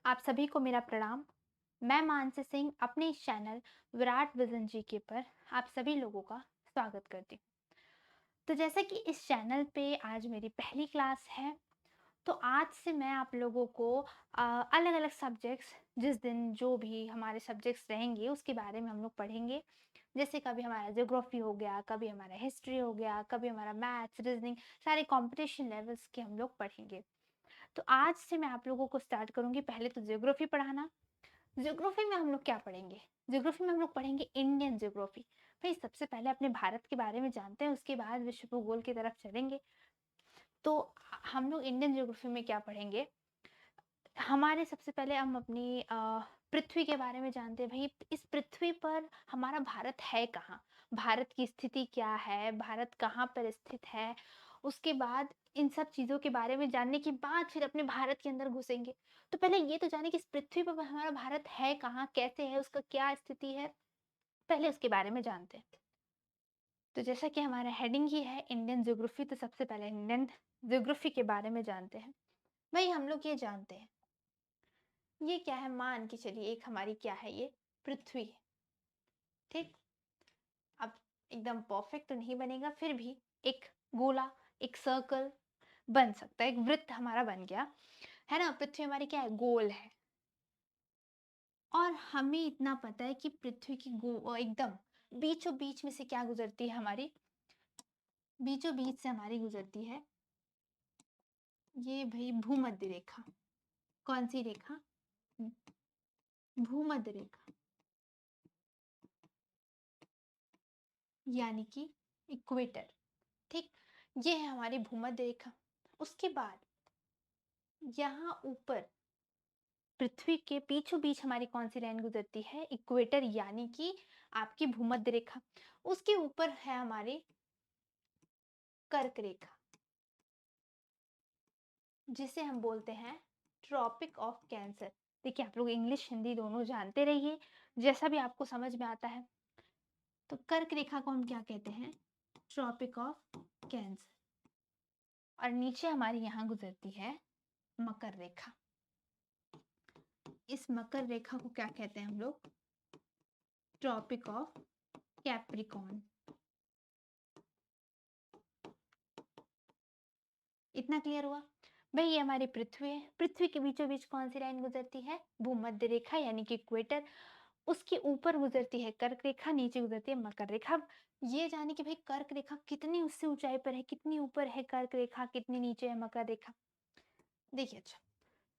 आप सभी को मेरा प्रणाम। मैं मानसी सिंह अपने इस चैनल विराट विजन जीके पर आप सभी लोगों का स्वागत करती हूँ। तो जैसे कि इस चैनल पे आज मेरी पहली क्लास है, तो आज से मैं आप लोगों को अलग-अलग सब्जेक्ट्स, जिस दिन जो भी हमारे सब्जेक्ट्स रहेंगे उसके बारे में हम लोग पढ़ेंगे। जैसे कभी हमारा ज्योग्राफी हो गया, कभी हमारा हिस्ट्री हो गया, कभी हमारा मैथ्स, रीजनिंग, सारे कंपटीशन लेवल्स के हम लोग पढ़ेंगे। तो आज से मैं आप लोगों को स्टार्ट करूँगी पहले तो ज्योग्राफी पढ़ाना। ज्योग्राफी में हम लोग क्या पढ़ेंगे? ज्योग्राफी में हम लोग पढ़ेंगे इंडियन ज्योग्राफी। भई सबसे पहले अपने भारत के बारे में जानते हैं, उसके बाद विश्व भूगोल की तरफ चलेंगे। तो हम लोग इंडियन ज्योग्राफी में क्या पढ़ेंगे? हमारे सबसे पहले हम अपनी पृथ्वी के बारे में जानते हैं। भई इस पृथ्वी पर हमारा भारत है कहाँ? भारत की स्थिति क्या है? भारत कहाँ पर स्थित है? उसके बाद इन सब चीज़ों के बारे में जानने के बाद फिर अपने भारत के अंदर घुसेंगे। तो पहले ये तो जानें कि इस पृथ्वी पर हमारा भारत है कहाँ? कैसे है? उसका क्या स्थिति है? पहले उसके बारे में जानते हैं। तो जैसा कि हमारा हेडिंग ही है इंडियन ज्योग्राफी, तो सबसे पहले इंडियन ज्योग्राफी के बारे में जानते हैं। भई हम लोग ये जानते हैं, ये क्या है? मान के चलिए एक हमारी क्या है ये? पृथ्वी है, ठीक? अब एकदम परफेक्ट तो नहीं बनेगा, फिर भी एक गोला, एक सर्कल बन सकता है, एक वृत्त हमारा बन गया, है ना? पृथ्वी हमारी क्या है? गोल है। और हमें इतना पता है कि पृथ्वी की एकदम बीचों-बीच में से क्या गुज़रती है हमारी? बीचों-बीच से हमारी गुज़रती है ये भई भूमध्य रेखा। कौन-सी रेखा? भूमध्य रेखा, यानी कि इक्वेटर, ठीक? ये है हमारी भूमध्य रेखा। उसके बाद यहाँ ऊपर पृथ्वी के बीचों-बीच हमारी कौन-सी लाइन गुज़रती है? इक्वेटर, यानी कि आपकी भूमध्य रेखा। उसके ऊपर है हमारी कर्क रेखा, जिसे हम बोलते हैं ट्रॉपिक ऑफ कैंसर। देखिए आप लोग इंग्लिश, हिंदी दोनों जानते रहिए, जैसा भी आपको समझ में आता है। तो कर्क रेखा को हम क्या कहते हैं? Tropic of cancer. और नीचे हमारी यहाँ गुज़रती है मकर रेखा। इस मकर रेखा को क्या कहते हैं हम लोग? Tropic of Capricorn. इतना क्लियर हुआ? भई ये हमारी पृथ्वी है। पृथ्वी के बीचों-बीच कौन-सी लाइन गुज़रती है? भूमध्य रेखा, यानी कि इक्वेटर। उसके ऊपर गुज़रती है कर्क रेखा, नीचे गुज़रती है मकर रेखा। अब ये जाने कि भई कर्क रेखा कितनी उससे ऊँचाई पर है, कितनी ऊपर है कर्क रेखा, कितनी नीचे है मकर रेखा? देखिए अच्छा,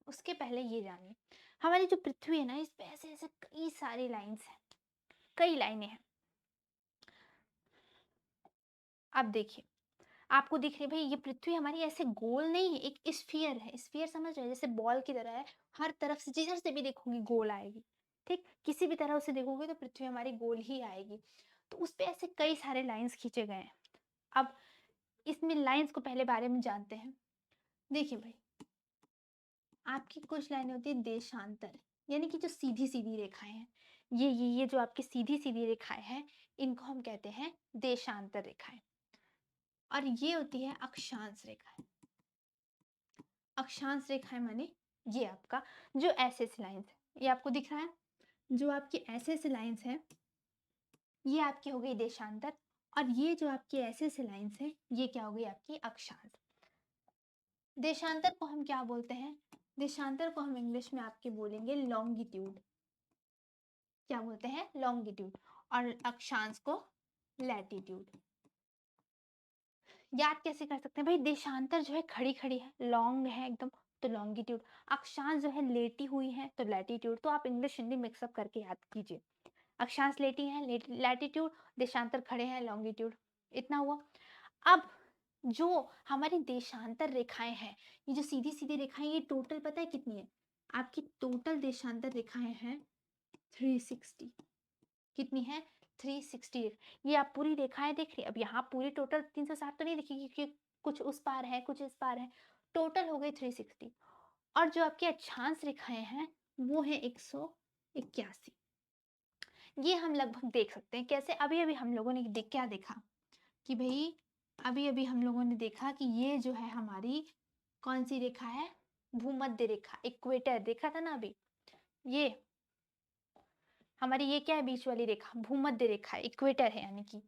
उसके पहले ये जानिए, हमारी जो पृथ्वी है ना, इस पे ऐसे-ऐसे कई सारी लाइन्स हैं, कई लाइनें हैं। अब देखिए, आपको दिख रही है भई ये पृथ्वी हमारी ऐसे गोल नहीं है, एक स्फीयर है। स्फीयर समझ रहे हैं? जैसे बॉल की तरह है, हर तरफ से जिधर से भी देखोगे गोल आएगी, ठीक? किसी भी तरह से देखोगे तो पृथ्वी हमारी गोल ही आएगी। तो उसपे ऐसे कई सारे लाइन्स खींचे गए हैं। अब इसमें लाइन्स को पहले बारे में जानते हैं। देखिए भई, आपकी कुछ लाइनें होती हैं देशांतर, यानी कि जो सीधी-सीधी रेखाएँ हैं। ये जो आपकी सीधी-सीधी रेखाएँ हैं, इनको हम कहते हैं देशांतर रेखाएँ। और ये होती है अक्षांश रेखाएँ। अक्षांश रेखाएँ माने ये आपका जो ऐसे-ऐसे लाइन्स है, ये आपको दिख रहा है? जो आपकी ऐसे-ऐसे लाइन्स हैं, ये आपकी हो गई देशांतर। और ये जो आपकी ऐसे-ऐसे लाइन्स हैं, ये क्या हो गई आपकी अक्षांश। देशांतर को हम क्या बोलते हैं? देशांतर को हम इंग्लिश में आपके बोलेंगे लॉन्गिट्यूड। क्या बोलते हैं? लॉन्गिट्यूड। और अक्षांश को लैटिट्यूड। याद कैसे कर सकते हैं? भाई देशांतर जो है खड़ी-खड़ी है, लॉन्ग है एकदम, तो लॉन्गिट्यूड। अक्षांश जो है लेटी हुई है, तो लैटिट्यूड। तो आप इंग्लिश हिंदी मिक्स अप करके याद कीजिए। अक्षांश लेटी हैं, लैटिट्यूड, देशांतर खड़े हैं, लॉन्गिट्यूड। इतना हुआ। अब जो हमारी देशांतर रेखाएँ हैं, ये जो सीधी-सीधी रेखाएँ, ये टोटल पता है कितनी है? आपकी टोटल देशांतर रेखाएँ हैं 360। कितनी है? 360। ये आप पूरी रेखाएँ देख रही हैं। अब यहाँ पूरी टोटल 360 तो नहीं दिखेगी, क्योंकि कुछ उस पार है, कुछ इस पार है। टोटल हो गई 360। और जो आपकी अक्षांश रेखाएँ हैं, वो है 181। ये हम लगभग देख सकते हैं। कैसे? अभी-अभी हम लोगों ने क्या देखा कि भई अभी-अभी हम लोगों ने देखा कि ये जो है हमारी कौन-सी रेखा है? भूमध्य रेखा, इक्वेटर देखा था ना अभी, ये हमारी ये क्या है बीच वाली रेखा, भूमध्य रेखा, इक्वेटर है यानी कि।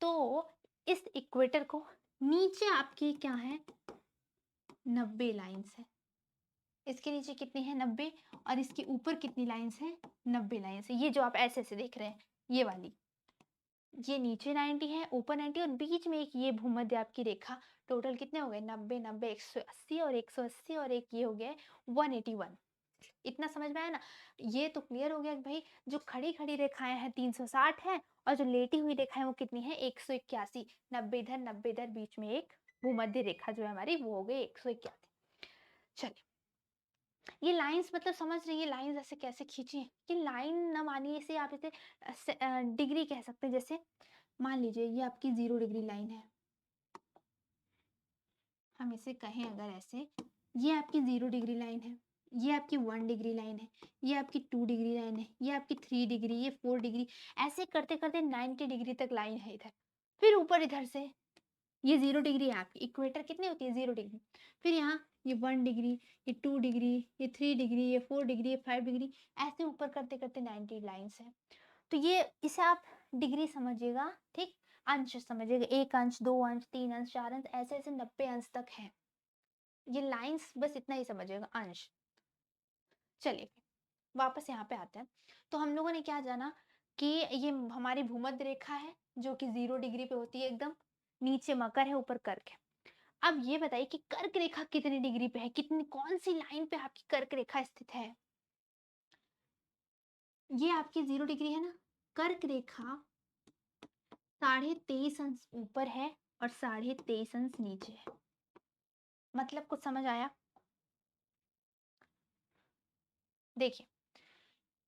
तो इस इक्वेटर को नीचे आपकी क्या है, 90 लाइंस है। इसके नीचे कितनी है, 90, और इसके ऊपर कितनी लाइंस है, 90 लाइंस है। ये जो आप ऐसे ऐसे देख रहे हैं, ये वाली, ये नीचे 90 है, ऊपर 90, और बीच में एक ये भूमध्य आपकी रेखा। टोटल कितने हो गए, 90 90 180, और 180 और एक ये हो गया 181। इतना समझ में आया ना। ये तो क्लियर हो गया कि भाई जो खड़ी खड़ी रेखाएं हैं 360 है, और जो लेटी हुई रेखाएं वो कितनी है, 181। 90 इधर 90 इधर, बीच में एक भूमध्य रेखा जो है हमारी वो हो गई 181। चलिए, ये लाइंस मतलब समझ रही है लाइंस ऐसे कैसे खींची है। कि लाइन न मानिए इसे, आप इसे डिग्री कह सकते हैं। जैसे मान लीजिए ये आपकी 0 डिग्री लाइन है, हम इसे कहें अगर ऐसे, ये आपकी 0 डिग्री लाइन है, ये आपकी 1 डिग्री लाइन है, ये आपकी 2 डिग्री लाइन है, ये आपकी 3 डिग्री, ये 4 डिग्री, ऐसे करते करते 90 डिग्री तक लाइन है इधर। फिर ऊपर इधर से ये 0 डिग्री है आपकी, इक्वेटर कितनी होती है, 0 डिग्री। फिर यहाँ ये 1 डिग्री, ये 2 डिग्री, ये 3 डिग्री, ये 4 डिग्री, ये 5 डिग्री, ऐसे ऊपर करते करते 90 लाइन्स है। तो ये इसे आप डिग्री समझिएगा, ठीक। अंश समझिएगा, 1 अंश, 2 अंश, 3 अंश, 4 अंश, ऐसे ऐसे 90 अंश तक है। ये लाइंस बस इतना ही समझिएगा, अंश। चलिए वापस यहाँ पे आते हैं। तो हम लोगों ने क्या जाना कि ये हमारी भूमध्य रेखा है जो कि 0 डिग्री पे होती है एकदम, नीचे मकर है, ऊपर कर्क है। अब ये बताइए कि कर्क रेखा कितनी डिग्री पे है, कितनी, कौन सी लाइन पे आपकी कर्क रेखा स्थित है। ये आपकी 0 डिग्री है ना, कर्क रेखा 23.5 अंश ऊपर है और 23.5 अंश नीचे है। मतलब कुछ समझ आया। देखिए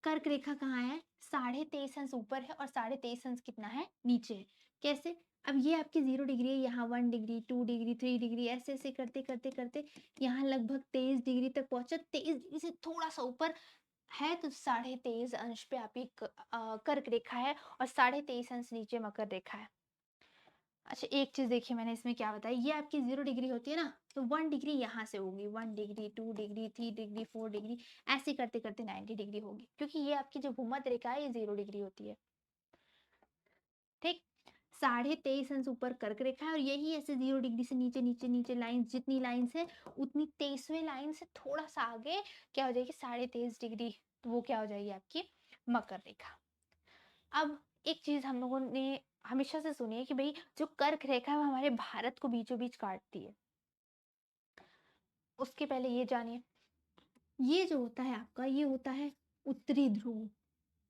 कर्क रेखा कहाँ है, 23.5 अंश ऊपर है और 23.5 अंश कितना है, नीचे है। कैसे, अब ये आपकी 0 डिग्री है, यहाँ 1 डिग्री, 2 डिग्री, 3 डिग्री, ऐसे ऐसे करते करते करते यहाँ लगभग 23 डिग्री तक पहुंचा। 23 डिग्री से थोड़ा सा ऊपर है तो 23.5 अंश पे आपकी कर्क रेखा है, और 23.5 अंश नीचे मकर रेखा है। अच्छा एक चीज देखिए, मैंने इसमें क्या बताया, ये आपकी 0 डिग्री होती है ना, तो 1 डिग्री यहाँ से होगी, 1 डिग्री, 2 डिग्री, 3 डिग्री, 4 डिग्री, ऐसे करते करते 90 डिग्री होगी, क्योंकि ये आपकी जो भूमध्य रेखा है ये 0 डिग्री होती है, ठीक। 23.5 अंश ऊपर कर्क रेखा है, और यही ऐसे 0 डिग्री से नीचे नीचे नीचे लाइन, जितनी लाइंस है उतनी 23वें लाइन से थोड़ा सा आगे क्या हो जाएगी, 23.5 डिग्री, तो वो क्या हो जाएगी आपकी मकर रेखा। अब एक चीज हम लोगों ने हमेशा से सुनी है कि भाई जो कर्क रेखा है वो हमारे भारत को बीचों बीच काटती है। उसके पहले ये जानिए, ये जो होता है आपका, ये होता है उत्तरी ध्रुव,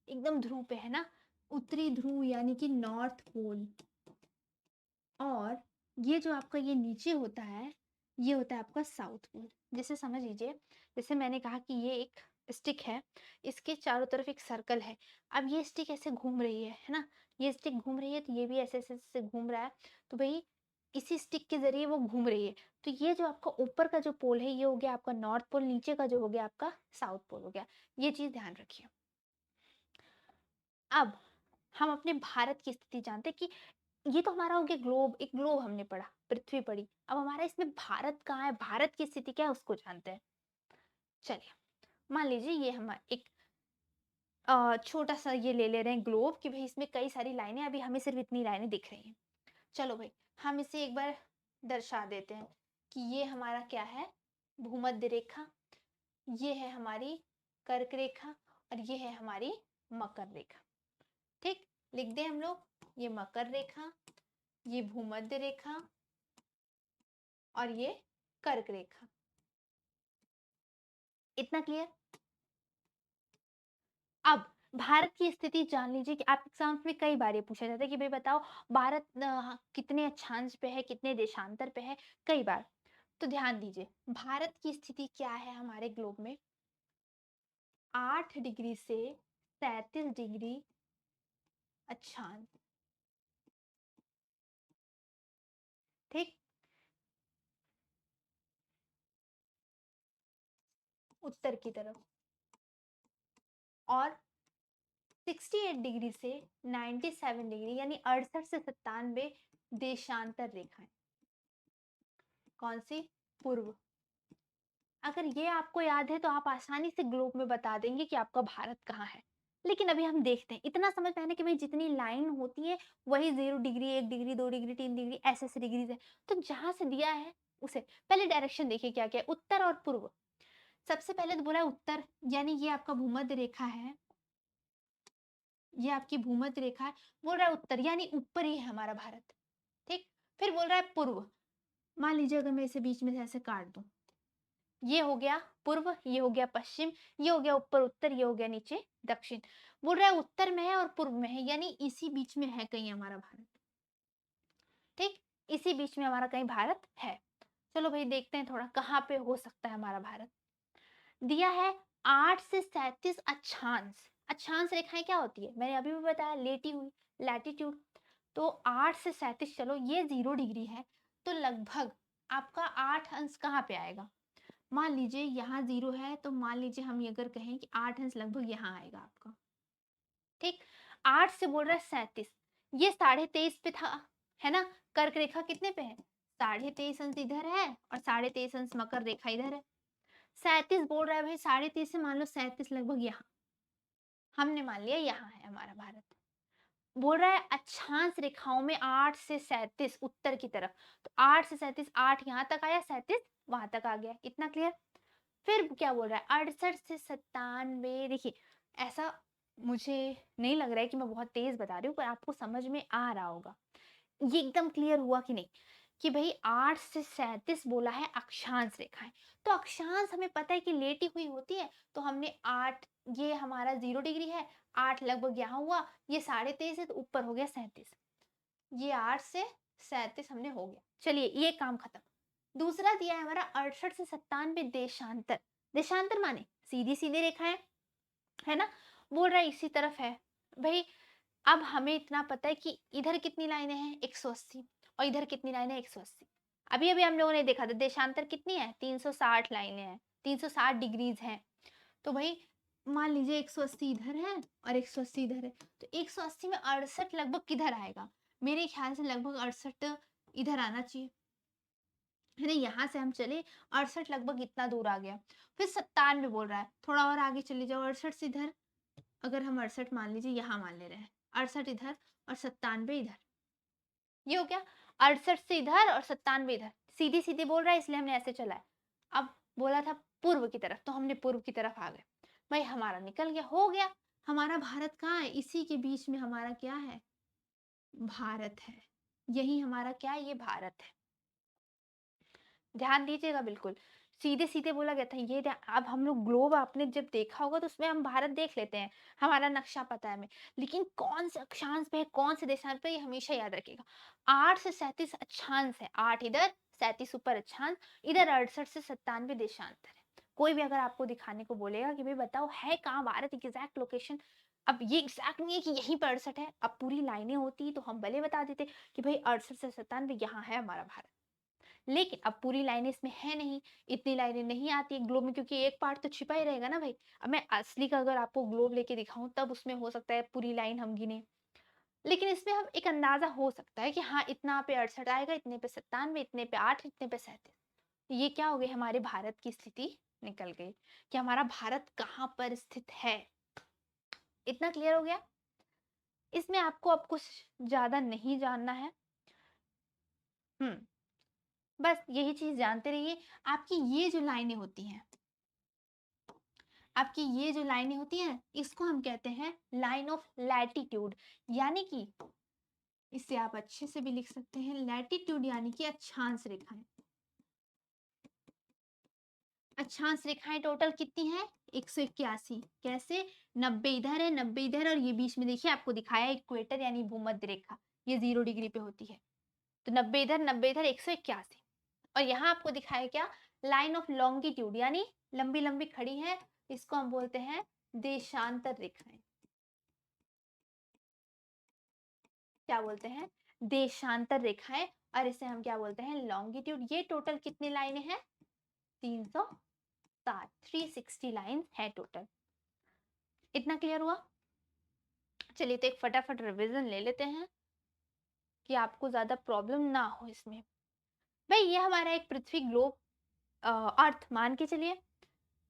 एकदम ध्रुव पे है ना, उत्तरी ध्रुव यानी कि नॉर्थ पोल। और ये जो आपका ये नीचे होता है, ये होता है आपका साउथ पोल। जैसे समझ लीजिए, जैसे मैंने कहा कि ये एक स्टिक है, इसके चारों तरफ एक सर्कल है। अब ये स्टिक ऐसे घूम रही है ना, ये स्टिक घूम रही है तो ये भी ऐसे ऐसे ऐसे घूम रहा है, तो भाई इसी स्टिक के जरिए वो घूम रही है। तो ये जो आपका ऊपर का जो पोल है ये हो गया आपका नॉर्थ पोल, नीचे का जो हो गया आपका साउथ पोल हो गया। ये चीज ध्यान रखिए। अब हम अपने भारत की स्थिति जानते हैं कि ये तो हमारा हो गया ग्लोब, एक ग्लोब हमने पढ़ा, पृथ्वी पढ़ी। अब हमारा इसमें भारत कहाँ है, भारत की स्थिति क्या है उसको जानते हैं। चलिए मान लीजिए ये हमारा एक छोटा सा ये ले ले रहे हैं ग्लोब, कि भाई इसमें कई सारी लाइनें, अभी हमें सिर्फ इतनी लाइनें दिख रही हैं। चलो भाई हम इसे एक बार दर्शा देते हैं कि ये हमारा क्या है, भूमध्य रेखा, ये है हमारी कर्क रेखा, और ये है हमारी मकर रेखा। ठीक, लिख दे हम लोग, ये मकर रेखा, ये भूमध्य रेखा, और ये कर्क रेखा। इतना क्लियर। अब भारत की स्थिति जान लीजिए कि आप एग्जाम्स में कई बार ये पूछा जाता है कि भाई बताओ भारत कितने अक्षांश पे है, कितने देशांतर पे है, कई बार। तो ध्यान दीजिए भारत की स्थिति क्या है हमारे ग्लोब में, 8 डिग्री से 37 डिग्री अक्षांश, ठीक, उत्तर की तरफ, और 68 डिग्री से 97 डिग्री यानी 68 से 97 देशांतर रेखाएं। कौन सी, पूर्व। अगर ये आपको याद है तो आप आसानी से ग्लोब में बता देंगे कि आपका भारत कहाँ है। लेकिन अभी हम देखते हैं, इतना समझ में आया ना कि भाई जितनी लाइन होती है वही 0 डिग्री, 1 डिग्री, 2 डिग्री, 3 डिग्री ऐसे-ऐसे डिग्रीज़ है। तो जहाँ से दिया है उसे पहले डायरेक्शन देखिए क्या-क्या है, उत्तर और पूर्व। सबसे पहले तो बोला है उत्तर, यानी ये आपका भूमध्य रेखा है, ये आपकी भूमध्य रेखा है। बोल रहा है उत्तर यानी ऊपर ही है हमारा भारत, ठीक? फिर बोल रहा है पूर्व, मान लीजिए अगर मैं इसे बीच में से ऐसे काट दूँ, ये हो गया पूर्व, ये हो गया पश्चिम, ये हो गया ऊपर उत्तर, ये हो गया नीचे दक्षिण। बोल रहा है उत्तर में है और पूर्व में है, यानी इसी बीच में है कहीं हमारा भारत, ठीक? इसी बीच में हमारा कहीं भारत है। चलो भई देखते हैं थोड़ा कहाँ पे हो सकता है हमारा भारत। दिया है 8 से 37 अक्षांश। अक्षांश रेखाएँ क्या होती है? मैंने अभी भी बताया लेटी हुई, लैटीट्यूड। तो 8 से 37 चलो ये 0 डिग्री है, तो लगभग आपका 8 अंश कहाँ पे आएगा? मान लीजिए यहाँ 0 है, तो मान लीजिए हम ये अगर कहें कि 8 अंश लगभग यहाँ आएगा आपका, ठीक? 8 से बोल रहा है 37, ये 23.5 पे था, है ना? कर्क रेखा कितने पे है? 23.5 अंश इधर है और 23.5 अंश मकर रेखा इधर है। 37 बोल रहा है भाई, 33.5 से मान लो 37 लगभग यहाँ, हमने मान लिया यहाँ है हमारा भारत। बोल रहा है अक्षांश रेखाओं में 8 से 37 उत्तर की तरफ, तो 8 से 37, 8 यहाँ तक आया, 37 वहां तक आ गया, इतना क्लियर? फिर क्या बोल रहा है 68 से 97, देखिए ऐसा मुझे नहीं लग रहा है कि मैं बहुत तेज बता रही हूँ, पर आपको समझ में आ रहा होगा। ये एकदम क्लियर हुआ कि नहीं? कि भई 8 से 37 बोला है अक्षांश रेखाएँ। तो अक्षांश हमें पता है कि लेटी हुई होती है, तो हमने 8, ये हमारा 0 डिग्री है, 8 लगभग यहाँ हुआ, ये 23.5 है तो ऊपर हो गया 37। ये 8 से 37 हमने हो गया। चलिए ये काम खत्म। दूसरा दिया है हमारा 68 से 97 देशांतर। देशांतर माने सीधी-सीधी रेखाएँ, है ना? बोल रहा है इसी तरफ है। भई अब हमें इतना पता है कि इधर कितनी लाइनें हैं 180 और इधर कितनी लाइनें हैं 180। अभी-अभी हम लोगों ने देखा था देशांतर कितनी है 360 लाइनें हैं, 360 डिग्रीज़ हैं। तो भई मान लीजिए 180 इधर है और 180 इधर है, तो 180 में 68 लगभग किधर आएगा? मेरे ख्याल से लगभग 68 इधर आना चाहिए, है ना? यहाँ से हम चले 68 लगभग इतना दूर आ गया। फिर 97 बोल रहा है, थोड़ा और आगे चले जाओ 68 से इधर, अगर हम 68 मान लीजिए यहाँ मान ले रहे हैं, 68 इधर और 97 इधर। ये हो गया 68 से इधर और 97 इधर, सीधी-सीधी बोल रहा है इसलिए हमने ऐसे चला है। अब बोला था पूर्व की तरफ, तो हमने पूर्व की तरफ आ गए। भाई हमारा निकल गया, हो गया। हमारा भारत कहाँ है? इसी के बीच में हमारा क्या है? भारत है। यही हमारा क्या है? ये भारत है। ध्यान दीजिएगा बिल्कुल। सीधे-सीधे बोला गया था ये अब हम लोग ग्लोब आपने जब देखा होगा तो उसमें हम भारत देख लेते हैं, हमारा नक्शा पता है हमें। लेकिन कौन से अक्षांश पे है, कौन से देशांश पे है, ये हमेशा याद रखिएगा। 8 से 37 अक्षांश है, 8 इधर, 37 ऊपर अक्षांश, इधर 68 से 97 देशांतर है। कोई भी अगर आपको दिखाने को बोलेगा कि भई बताओ है कहाँ भारत एग्ज़ैक्ट लोकेशन, अब ये एग्ज़ैक्ट नहीं है कि यहीं पे 68 है, अब पूरी लाइनें होती तो हम भले बता देते कि भई 68 से 97 यहाँ है हमारा भारत। लेकिन अब पूरी लाइनें इसमें है नहीं, इतनी लाइनें नहीं आती है ग्लोब में क्योंकि एक पार्ट तो छिपा ही रहेगा ना भाई। अब मैं असली का अगर आपको ग्लोब लेके दिखाऊँ तब उसमें हो सकता है पूरी लाइन हम गिने। लेकिन इसमें हम एक अंदाज़ा हो सकता है कि हाँ, इतना पे 68 आएगा, इतने पे 97, इतने पे 8, इतने पे 37। ये क्या हो गई हमारे भारत की स्थिति निकल गई कि हमारा भारत कहाँ पर स्थित है। इतना क्लियर हो गया? इसमें आपको अब कुछ ज़्यादा नहीं जानना है। हुँ, बस यही चीज़ जानते रहिए। आपकी ये जो लाइनें होती हैं, आपकी ये जो लाइनें होती हैं इसको हम कहते हैं लाइन ऑफ लैटिट्यूड, यानी कि इसे आप अच्छे से भी लिख सकते हैं लैटिट्यूड यानी कि अक्षांश रेखाएं। अक्षांश रेखाएं टोटल कितनी है 181। कैसे? 90 इधर है 90 इधर और ये बीच में देखिए आपको दिखाया इक्वेटर यानी भूमध्य रेखा, ये 0 डिग्री पे होती है। तो 90 इधर 181 और यहाँ आपको दिखाया क्या लाइन ऑफ लॉन्गिट्यूड यानी लंबी लंबी खड़ी है, इसको हम बोलते हैं देशांतर रेखाएं। क्या बोलते हैं? देशांतर रेखाएं। और इसे हम क्या बोलते हैं? लॉन्गिट्यूड। ये टोटल कितनी लाइनें हैं? 360, 360 लाइन है टोटल। इतना क्लियर हुआ? चलिए तो एक फटाफट रिवीजन ले लेते हैं कि आपको ज्यादा प्रॉब्लम ना हो इसमें। भाई ये हमारा एक पृथ्वी ग्लोब अर्थ मान के चलिए।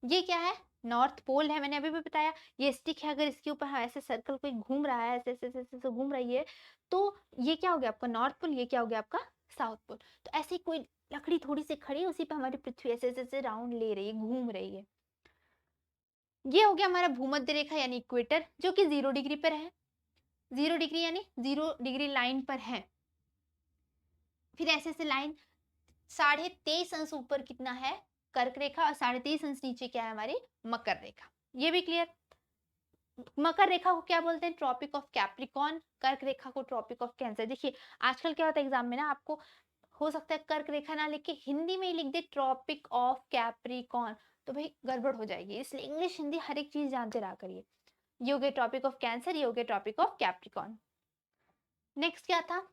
ये क्या है? नॉर्थ पोल है, मैंने अभी भी बताया। ये स्टिक है, अगर इसके ऊपर हाँ, ऐसे सर्कल कोई घूम रहा है, ऐसे ऐसे ऐसे ऐसे घूम रही है, तो ये क्या हो गया आपका नॉर्थ पोल, ये क्या हो गया आपका साउथ पोल। तो ऐसे ही कोई लकड़ी थोड़ी सी खड़ी है, उसी पे हमारी पृथ्वी ऐसे ऐसे ऐसे राउंड ले रही है, घूम रही है। ये हो गया हमारा भूमध्य रेखा यानी इक्वेटर, जो कि 0 डिग्री पर है। 0 डिग्री यानी 0 डिग्री लाइन पर है। फिर ऐसे ऐसे लाइन 23.5 अंश ऊपर कितना है? कर्क रेखा, और 23.5 अंश नीचे क्या है हमारी? मकर रेखा। ये भी क्लियर। मकर रेखा को क्या बोलते हैं? Tropic of Capricorn. कर्क रेखा को ट्रॉपिक ऑफ कैंसर। देखिए आजकल क्या होता है एग्जाम में ना, आपको हो सकता है कर्क रेखा ना लिख के हिंदी में ही लिख दे ट्रॉपिक ऑफ कैप्रिकॉर्न, तो भाई गड़बड़ हो जाएगी। इसलिए इंग्लिश हिंदी हर एक चीज जानते रहा करिए। ये हो गया ट्रॉपिक ऑफ कैंसर, ये हो गया ट्रॉपिक ऑफ कैप्रिकॉर्न। नेक्स्ट क्या था?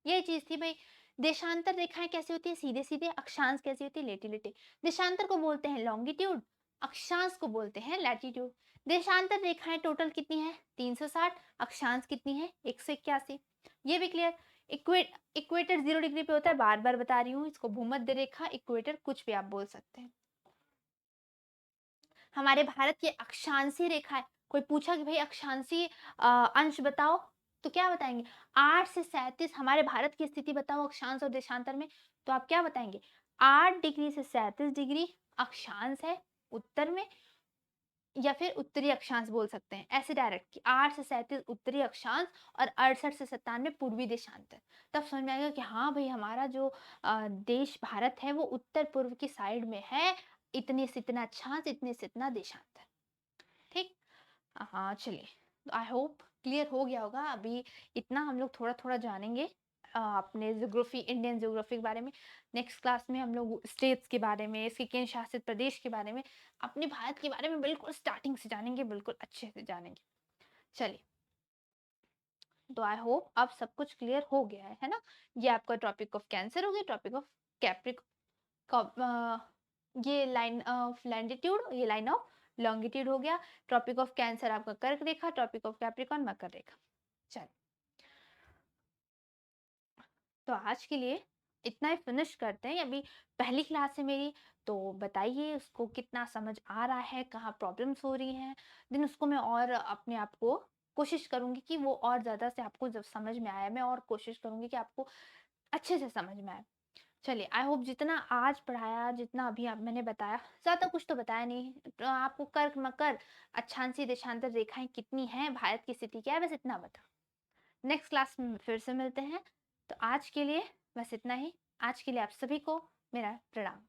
ये चीज थी भाई, देशांतर रेखाएं कैसी होती है? सीधे सीधे। अक्षांश कैसी होती है? लेटी लेटी। देशांतर को बोलते हैं लॉन्गिट्यूड, अक्षांश को बोलते हैं लैटिट्यूड। देशांतर रेखाएं टोटल कितनी है? 360। अक्षांश कितनी है? 181। ये भी क्लियर। इक्वेटर 0 डिग्री पे होता है, बार बार बता रही हूँ इसको। भूमध्य रेखा, इक्वेटर, कुछ भी आप बोल सकते हैं। हमारे भारत की अक्षांशीय रेखा है। कोई पूछा कि भाई अक्षांशीय अंश बताओ, तो क्या बताएंगे? 8 से 37। हमारे भारत की स्थिति बताओ अक्षांश और देशांतर में, तो आप क्या बताएंगे? 8 डिग्री से 37 डिग्री अक्षांश है उत्तर में, या फिर उत्तरी अक्षांश बोल सकते हैं ऐसे डायरेक्ट कि 8 से 37 उत्तरी अक्षांश और 68 से 97 पूर्वी देशांतर। तब समझ में आएगा कि हाँ भाई हमारा जो देश भारत है वो उत्तर पूर्व की साइड में है। इतने से इतना अक्षांश, इतने से इतना देशांतर। ठीक। हाँ चलिए, आई होप क्लियर हो गया होगा। अभी इतना हम लोग थोड़ा थोड़ा जानेंगे अपने ज्योग्राफी, इंडियन ज्योग्राफी के बारे में। नेक्स्ट क्लास में हम लोग स्टेट्स के बारे में, इसके केंद्र शासित प्रदेश के बारे में, अपने भारत के बारे में बिल्कुल स्टार्टिंग से जानेंगे, बिल्कुल अच्छे से जानेंगे। चलिए, तो आई होप अब सब कुछ क्लियर हो गया है ना? ये आपका टॉपिक ऑफ कैंसर हो गया, टॉपिक ऑफ कैप्रिक, ये लाइन ऑफ लैंडिट्यूड, ये लाइन ऑफ लॉन्गिट्यूड हो गया। टॉपिक ऑफ कैंसर आपका कर्क रेखा, टॉपिक ऑफ कैप्रिकॉर्न मकर रेखा। चल, तो आज के लिए इतना ही फिनिश करते हैं। अभी पहली क्लास है मेरी, तो बताइए उसको कितना समझ आ रहा है, कहाँ प्रॉब्लम्स हो रही हैं। देन उसको मैं और अपने आप को कोशिश करूंगी कि वो और ज़्यादा से आपको जब समझ में आया, मैं और कोशिश करूंगी कि आपको अच्छे से समझ में आए। चलिए, आई होप जितना आज पढ़ाया, जितना अभी आप मैंने बताया, ज़्यादा कुछ तो बताया नहीं। तो आपको कर्क मकर अक्षांशीय देशांतर रेखाएं कितनी हैं, भारत की स्थिति क्या है, बस इतना बता। नेक्स्ट क्लास में फिर से मिलते हैं। तो आज के लिए बस इतना ही। आज के लिए आप सभी को मेरा प्रणाम।